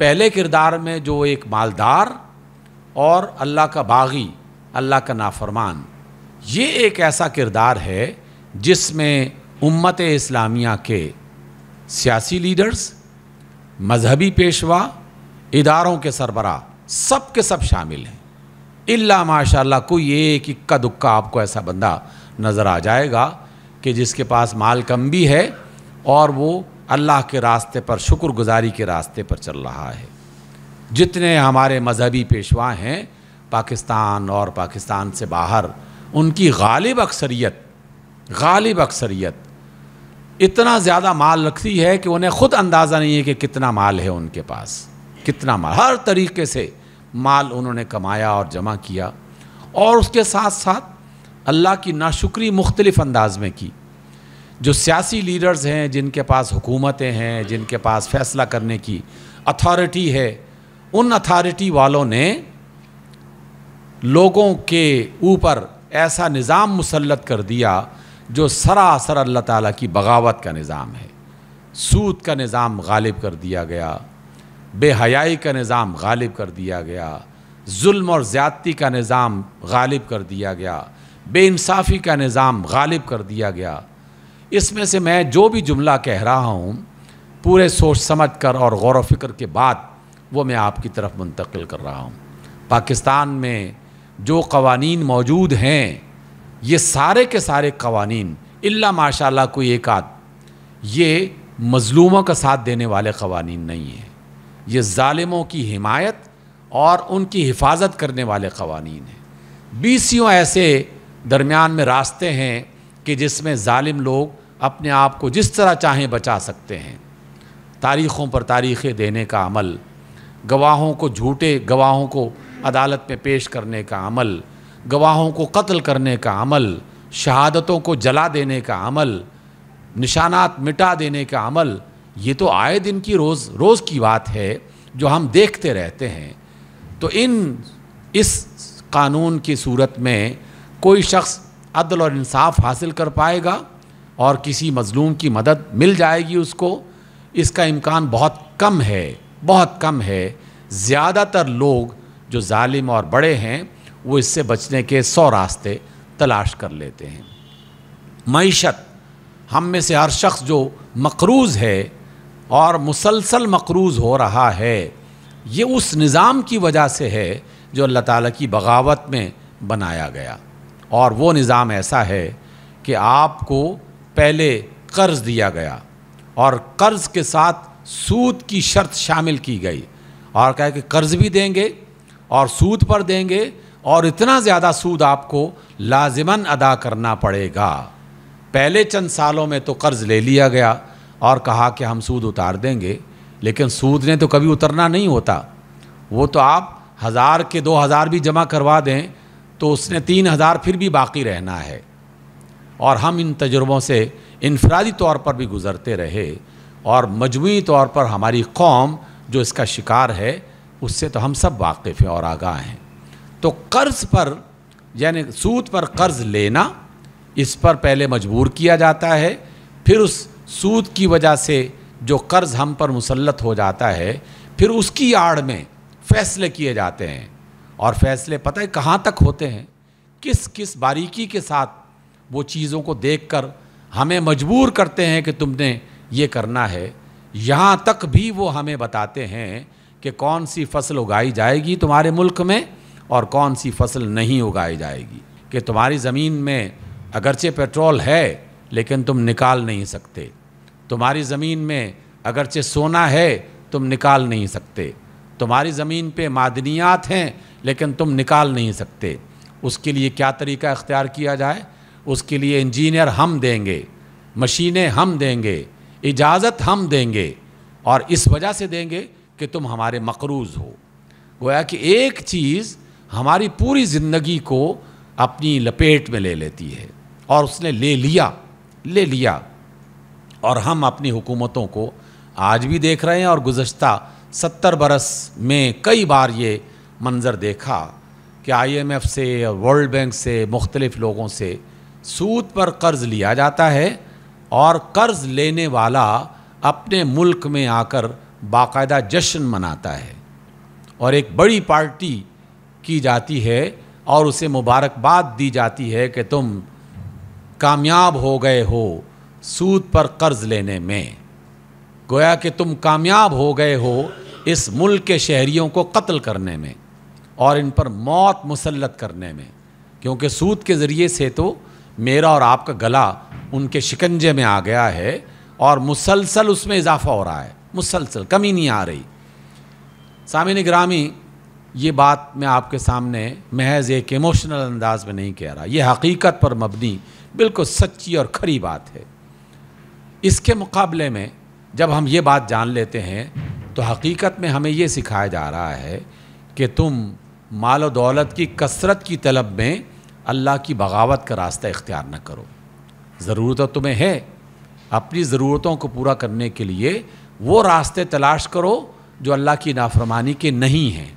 پہلے کردار میں جو ایک مالدار اور اللہ کا باغی، اللہ کا نافرمان، یہ ایک ایسا کردار ہے جس میں امت اسلامیہ کے سیاسی لیڈرز، مذہبی پیشوا، اداروں کے سربراہ سب کے سب شامل ہیں۔ الا ماشاءاللہ کوئی ایک اکا دکا آپ کو ایسا بندہ نظر آ جائے گا کہ جس کے پاس مال کم بھی ہے اور وہ اللہ کے راستے پر، شکر گزاری کے راستے پر چل رہا ہے۔ جتنے ہمارے مذہبی پیشوا ہیں پاکستان اور پاکستان سے باہر، ان کی غالب اکثریت اتنا زیادہ مال رکھتی ہے کہ انہیں خود اندازہ نہیں ہے کہ کتنا مال ہے ان کے پاس، کتنا مال، ہر طریقے سے مال انہوں نے کمایا اور جمع کیا، اور اس کے ساتھ ساتھ اللہ کی ناشکری مختلف انداز میں کی۔ جو سیاسی لیڈرز ہیں، جن کے پاس حکومتیں ہیں، جن کے پاس فیصلہ کرنے کی اتھارٹی ہے، ان اتھارٹی والوں نے لوگوں کے اوپر ایسا نظام مسلط کر دیا جو سراسر اللہ تعالیٰ کی بغاوت کا نظام ہے۔ سود کا نظام غالب کر دیا گیا، بے حیائی کا نظام غالب کر دیا گیا، ظلم اور زیادتی کا نظام غالب کر دیا گیا، بے انصافی کا نظام غالب کر دیا گیا۔ اس میں سے میں جو بھی جملہ کہہ رہا ہوں پورے سوچ سمجھ کر اور غور و فکر کے بعد وہ میں آپ کی طرف منتقل کر رہا ہوں۔ پاکستان میں جو قوانین موجود ہیں، یہ سارے کے سارے قوانین الا ماشاءاللہ کوئی ایک آدھ، یہ مظلوموں کا ساتھ دینے والے قوانین نہیں ہیں، یہ ظالموں کی حمایت اور ان کی حفاظت کرنے والے قوانین ہیں۔ بیسیوں ایسے درمیان میں راستے ہیں کہ جس میں ظالم لوگ اپنے آپ کو جس طرح چاہیں بچا سکتے ہیں۔ تاریخوں پر تاریخیں دینے کا عمل، گواہوں کو، جھوٹے گواہوں کو عدالت میں پیش کرنے کا عمل، گواہوں کو قتل کرنے کا عمل، شہادتوں کو جلا دینے کا عمل، نشانات مٹا دینے کا عمل، یہ تو آئے دن کی روز کی بات ہے جو ہم دیکھتے رہتے ہیں۔ تو اس قانون کی صورت میں کوئی شخص عدل اور انصاف حاصل کر پائے گا اور کسی مظلوم کی مدد مل جائے گی اس کو، اس کا امکان بہت کم ہے۔ زیادہ تر لوگ جو ظالم اور بڑے ہیں وہ اس سے بچنے کے 100 راستے تلاش کر لیتے ہیں۔ معیشت، ہم میں سے ہر شخص جو مقروض ہے اور مسلسل مقروض ہو رہا ہے، یہ اس نظام کی وجہ سے ہے جو اللہ تعالیٰ کی بغاوت میں بنایا گیا، اور وہ نظام ایسا ہے کہ آپ کو پہلے قرض دیا گیا اور قرض کے ساتھ سود کی شرط شامل کی گئی، اور کہا کہ قرض بھی دیں گے اور سود پر دیں گے، اور اتنا زیادہ سود آپ کو لازماً ادا کرنا پڑے گا۔ پہلے چند سالوں میں تو قرض لے لیا گیا اور کہا کہ ہم سود اتار دیں گے، لیکن سود نے تو کبھی اترنا نہیں ہوتا۔ وہ تو آپ 1000 کے 2000 بھی جمع کروا دیں تو اس نے 3000 پھر بھی باقی رہنا ہے۔ اور ہم ان تجربوں سے انفرادی طور پر بھی گزرتے رہے، اور مجموعی طور پر ہماری قوم جو اس کا شکار ہے اس سے تو ہم سب واقف ہیں اور آگاہ ہیں۔ تو قرض پر، یعنی سود پر قرض لینا، اس پر پہلے مجبور کیا جاتا ہے، پھر اس سود کی وجہ سے جو قرض ہم پر مسلط ہو جاتا ہے، پھر اس کی آڑ میں فیصلے کیے جاتے ہیں، اور فیصلے پتہ ہے کہاں تک ہوتے ہیں، کس باریکی کے ساتھ وہ چیزوں کو دیکھ کر ہمیں مجبور کرتے ہیں کہ تم نے یہ کرنا ہے۔ یہاں تک بھی وہ ہمیں بتاتے ہیں کہ کون سی فصل اگائی جائے گی تمہارے ملک میں اور کون سی فصل نہیں اگائی جائے گی، کہ تمہاری زمین میں اگرچہ پیٹرول ہے لیکن تم نکال نہیں سکتے، تمہاری زمین میں اگرچہ سونا ہے تم نکال نہیں سکتے، تمہاری زمین پہ معدنیات ہیں لیکن تم نکال نہیں سکتے۔ اس کے لیے کیا طریقہ اختیار کیا جائے؟ اس کے لیے انجینئر ہم دیں گے، مشینیں ہم دیں گے، اجازت ہم دیں گے، اور اس وجہ سے دیں گے کہ تم ہمارے مقروض ہو۔ گویا کہ ایک چیز ہماری پوری زندگی کو اپنی لپیٹ میں لے لیتی ہے، اور اس نے لے لیا، اور ہم اپنی حکومتوں کو آج بھی دیکھ رہے ہیں، اور گزشتہ 70 برس میں کئی بار یہ منظر دیکھا کہ IMF سے اور ورلڈ بینک سے، مختلف لوگوں سے سود پر قرض لیا جاتا ہے، اور قرض لینے والا اپنے ملک میں آ کر باقاعدہ جشن مناتا ہے اور ایک بڑی پارٹی کی جاتی ہے اور اسے مبارکباد دی جاتی ہے کہ تم کامیاب ہو گئے ہو سود پر قرض لینے میں، گویا کہ تم کامیاب ہو گئے ہو اس ملک کے شہریوں کو قتل کرنے میں اور ان پر موت مسلط کرنے میں، کیونکہ سود کے ذریعے سے تو میرا اور آپ کا گلا ان کے شکنجے میں آ گیا ہے اور مسلسل اس میں اضافہ ہو رہا ہے، مسلسل کمی نہیں آ رہی۔ سامعین گرامی، یہ بات میں آپ کے سامنے محض ایک ایموشنل انداز میں نہیں کہہ رہا، یہ حقیقت پر مبنی بالکل سچی اور کھری بات ہے۔ اس کے مقابلے میں جب ہم یہ بات جان لیتے ہیں تو حقیقت میں ہمیں یہ سکھایا جا رہا ہے کہ تم مال و دولت کی کثرت کی طلب میں اللہ کی بغاوت کا راستہ اختیار نہ کرو۔ ضرورت تمہیں ہے، اپنی ضرورتوں کو پورا کرنے کے لیے وہ راستے تلاش کرو جو اللہ کی نافرمانی کے نہیں ہیں۔